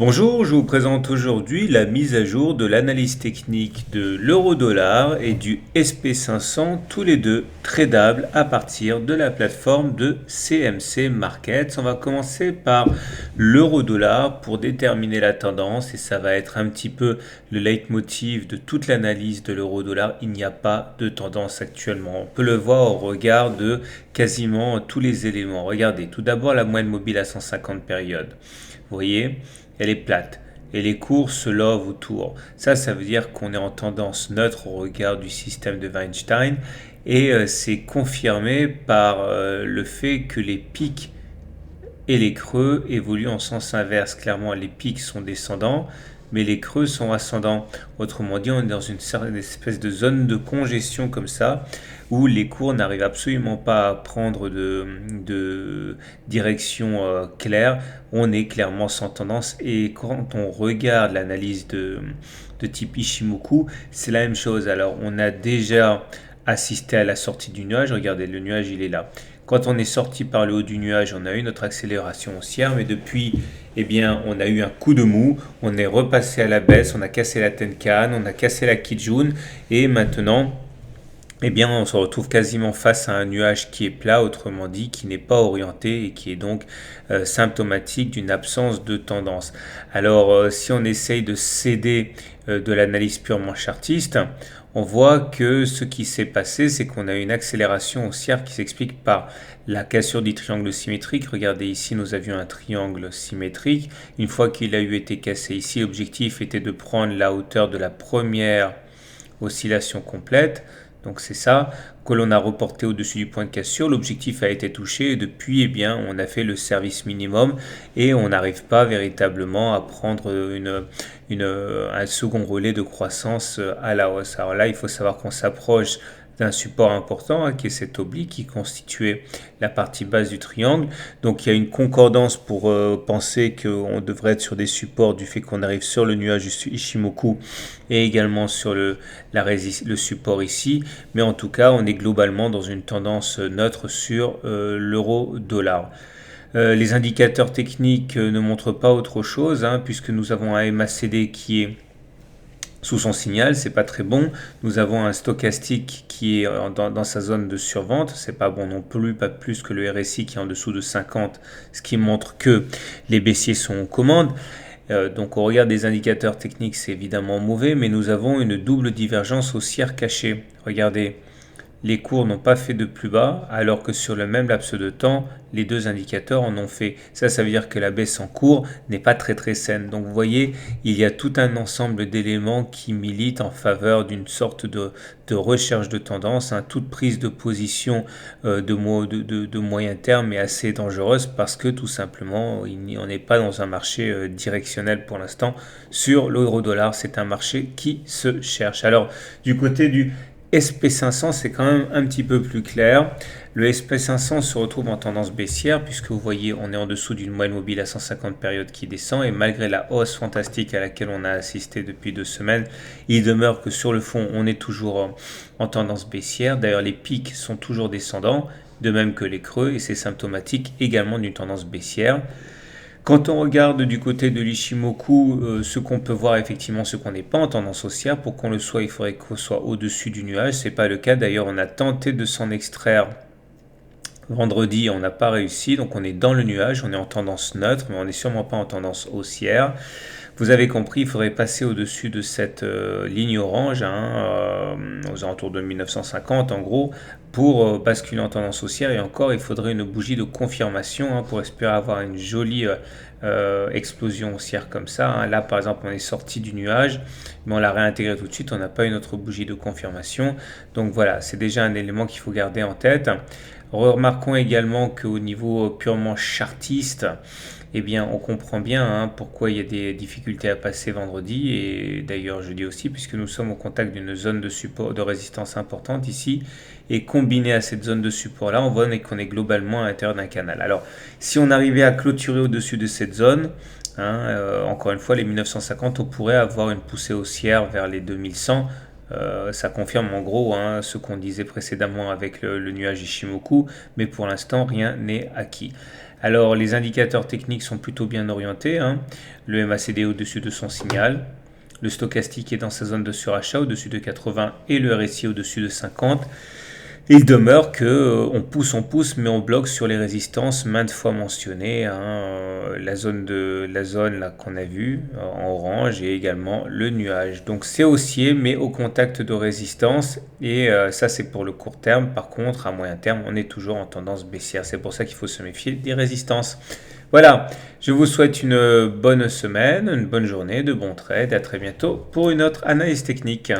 Bonjour, je vous présente aujourd'hui la mise à jour de l'analyse technique de l'euro-dollar et du SP500, tous les deux tradables à partir de la plateforme de CMC Markets. On va commencer par l'euro-dollar pour déterminer la tendance et ça va être un petit peu le leitmotiv de toute l'analyse de l'euro-dollar. Il n'y a pas de tendance actuellement. On peut le voir au regard de quasiment tous les éléments. Regardez, tout d'abord la moyenne mobile à 150 périodes. Vous voyez, elle est plate et les cours se lovent autour. Ça veut dire qu'on est en tendance neutre au regard du système de Weinstein et c'est confirmé par le fait que les pics et les creux évoluent en sens inverse. Clairement, les pics sont descendants, mais les creux sont ascendants. Autrement dit, on est dans une certaine espèce de zone de congestion comme ça, où les cours n'arrivent absolument pas à prendre de direction claire. On est clairement sans tendance. Et quand on regarde l'analyse de type Ishimoku, c'est la même chose. Alors, on a déjà assisté à la sortie du nuage. Regardez, le nuage, il est là. Quand on est sorti par le haut du nuage, on a eu notre accélération haussière, mais depuis, eh bien, on a eu un coup de mou, on est repassé à la baisse, on a cassé la Tenkan, on a cassé la Kijun, et maintenant, eh bien, on se retrouve quasiment face à un nuage qui est plat, autrement dit, qui n'est pas orienté et qui est donc symptomatique d'une absence de tendance. Alors, si on essaye de céder de l'analyse purement chartiste, on voit que ce qui s'est passé, c'est qu'on a une accélération haussière qui s'explique par la cassure du triangle symétrique. Regardez ici, nous avions un triangle symétrique. Une fois qu'il a eu été cassé ici, l'objectif était de prendre la hauteur de la première oscillation complète. Donc c'est ça que l'on a reporté au-dessus du point de cassure. L'objectif a été touché et depuis, eh bien, on a fait le service minimum et on n'arrive pas véritablement à prendre un second relais de croissance à la hausse. Alors là, il faut savoir qu'on s'approche d'un support important qui est cet oblique qui constituait la partie basse du triangle. Donc il y a une concordance pour penser qu'on devrait être sur des supports du fait qu'on arrive sur le nuage Ishimoku et également sur le support ici. Mais en tout cas, on est globalement dans une tendance neutre sur l'euro-dollar. Les indicateurs techniques ne montrent pas autre chose, puisque nous avons un MACD qui est sous son signal, c'est pas très bon. Nous avons un stochastique qui est dans sa zone de survente, c'est pas bon non plus, pas plus que le RSI qui est en dessous de 50, ce qui montre que les baissiers sont aux commandes. Donc au regard des indicateurs techniques, c'est évidemment mauvais, mais nous avons une double divergence haussière cachée. Regardez, les cours n'ont pas fait de plus bas, alors que sur le même laps de temps, les deux indicateurs en ont fait. Ça veut dire que la baisse en cours n'est pas très saine. Donc vous voyez, il y a tout un ensemble d'éléments qui militent en faveur d'une sorte de recherche de tendance. Toute prise de position de moyen terme est assez dangereuse parce que tout simplement, on n'est pas dans un marché directionnel pour l'instant. Sur l'euro-dollar, c'est un marché qui se cherche. Alors, du côté du SP500, c'est quand même un petit peu plus clair. Le SP500 se retrouve en tendance baissière puisque vous voyez, on est en dessous d'une moyenne mobile à 150 périodes qui descend et malgré la hausse fantastique à laquelle on a assisté depuis 2 semaines, il demeure que sur le fond, on est toujours en tendance baissière. D'ailleurs, les pics sont toujours descendants, de même que les creux et c'est symptomatique également d'une tendance baissière. Quand on regarde du côté de l'Ishimoku, ce qu'on peut voir effectivement, ce qu'on n'est pas en tendance haussière, pour qu'on le soit, il faudrait qu'on soit au-dessus du nuage. Ce n'est pas le cas. D'ailleurs, on a tenté de s'en extraire vendredi, on n'a pas réussi. Donc on est dans le nuage, on est en tendance neutre, mais on n'est sûrement pas en tendance haussière. Vous avez compris, il faudrait passer au-dessus de cette ligne orange, aux alentours de 1950 en gros, pour basculer en tendance haussière. Et encore, il faudrait une bougie de confirmation pour espérer avoir une jolie explosion haussière comme ça. Là, par exemple, on est sorti du nuage, mais on l'a réintégré tout de suite. On n'a pas une autre bougie de confirmation. Donc voilà, c'est déjà un élément qu'il faut garder en tête. Remarquons également qu'au niveau purement chartiste, eh bien, on comprend bien pourquoi il y a des difficultés à passer vendredi et d'ailleurs jeudi aussi, puisque nous sommes au contact d'une zone de support, de résistance importante ici. Et combiné à cette zone de support-là, on voit qu'on est globalement à l'intérieur d'un canal. Alors, si on arrivait à clôturer au-dessus de cette zone, encore une fois, les 1950, on pourrait avoir une poussée haussière vers les 2100. Ça confirme en gros ce qu'on disait précédemment avec le nuage Ishimoku, mais pour l'instant rien n'est acquis. Alors les indicateurs techniques sont plutôt bien orientés, hein. Le MACD est au-dessus de son signal. Le stochastique est dans sa zone de surachat au-dessus de 80 et le RSI au-dessus de 50. Il demeure que on pousse, mais on bloque sur les résistances maintes fois mentionnées, hein, la zone là qu'on a vue en orange et également le nuage. Donc c'est haussier, mais au contact de résistance et ça c'est pour le court terme. Par contre, à moyen terme, on est toujours en tendance baissière. C'est pour ça qu'il faut se méfier des résistances. Voilà, je vous souhaite une bonne semaine, une bonne journée, de bons trades. À très bientôt pour une autre analyse technique.